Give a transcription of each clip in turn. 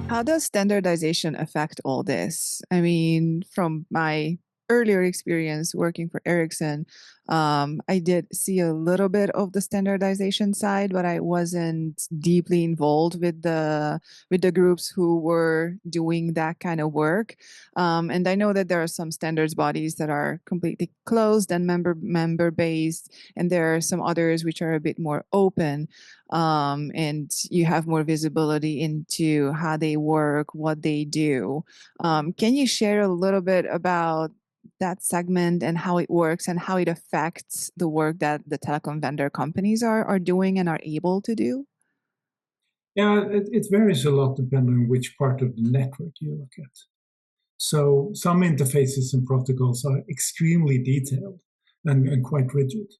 How does standardization affect all this? I mean, from my earlier experience working for Ericsson, I did see a little bit of the standardization side, but I wasn't deeply involved with the groups who were doing that kind of work. And I know that there are some standards bodies that are completely closed and member based, and there are some others which are a bit more open, and you have more visibility into how they work, what they do. Can you share a little bit about that segment and how it works and how it affects the work that the telecom vendor companies are doing and are able to do? Yeah, it varies a lot depending on which part of the network you look at. So some interfaces and protocols are extremely detailed and quite rigid,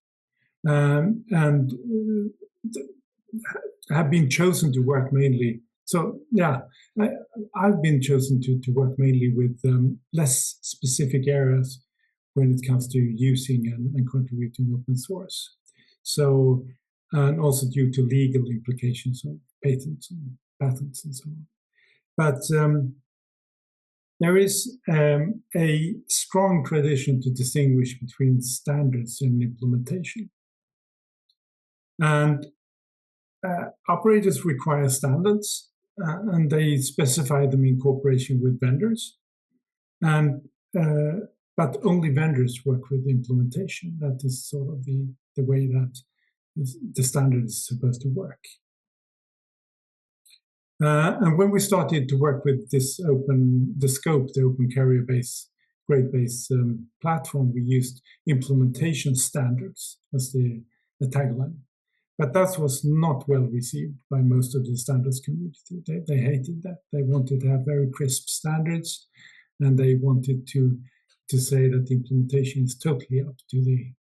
and have been chosen to work mainly. So yeah, I've been chosen to work mainly with less specific areas when it comes to using and contributing open source. So, and also due to legal implications of patents and patents and so on. But there is a strong tradition to distinguish between standards and implementation. And operators require standards, and they specify them in cooperation with vendors. And but only vendors work with implementation. That is sort of the way that the standard is supposed to work. And when we started to work with this the open carrier base, grade base platform, we used implementation standards as the tagline. But that was not well received by most of the standards community. They hated that. They wanted to have very crisp standards, and they wanted to say that the implementation is totally up to the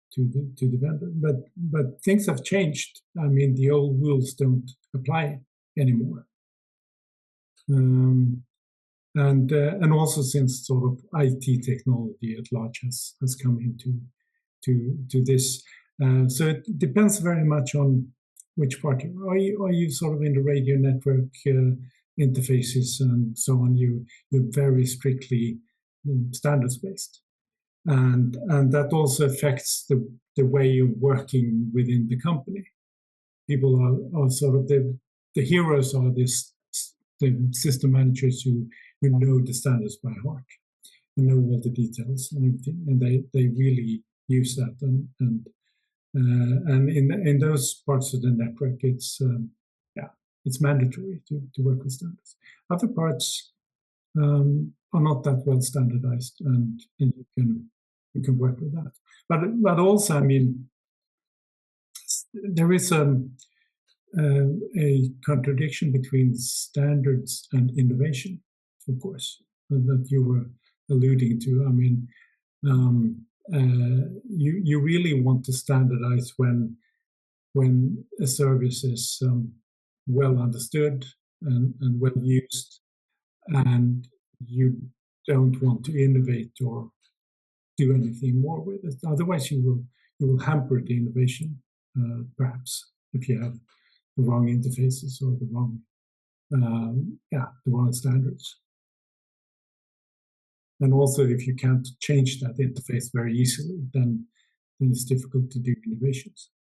vendor. But things have changed. I mean, the old rules don't apply anymore. And also since sort of IT technology at large has come into this. So it depends very much on which part are you sort of in the radio network interfaces and so on. You're very strictly standards based, and that also affects the way you're working within the company. People are sort of the heroes are the system managers who know the standards by heart and know all the details and everything, and they really use that and in those parts of the network, it's mandatory to work with standards. Other parts are not that well standardized, and you can work with that. But also, I mean, there is a contradiction between standards and innovation, of course, that you were alluding to. I mean, you really want to standardize when a service is well understood and well used, and you don't want to innovate or do anything more with it. Otherwise, you will hamper the innovation, perhaps, if you have the wrong interfaces or the wrong standards. And also, if you can't change that interface very easily, then it's difficult to do innovations.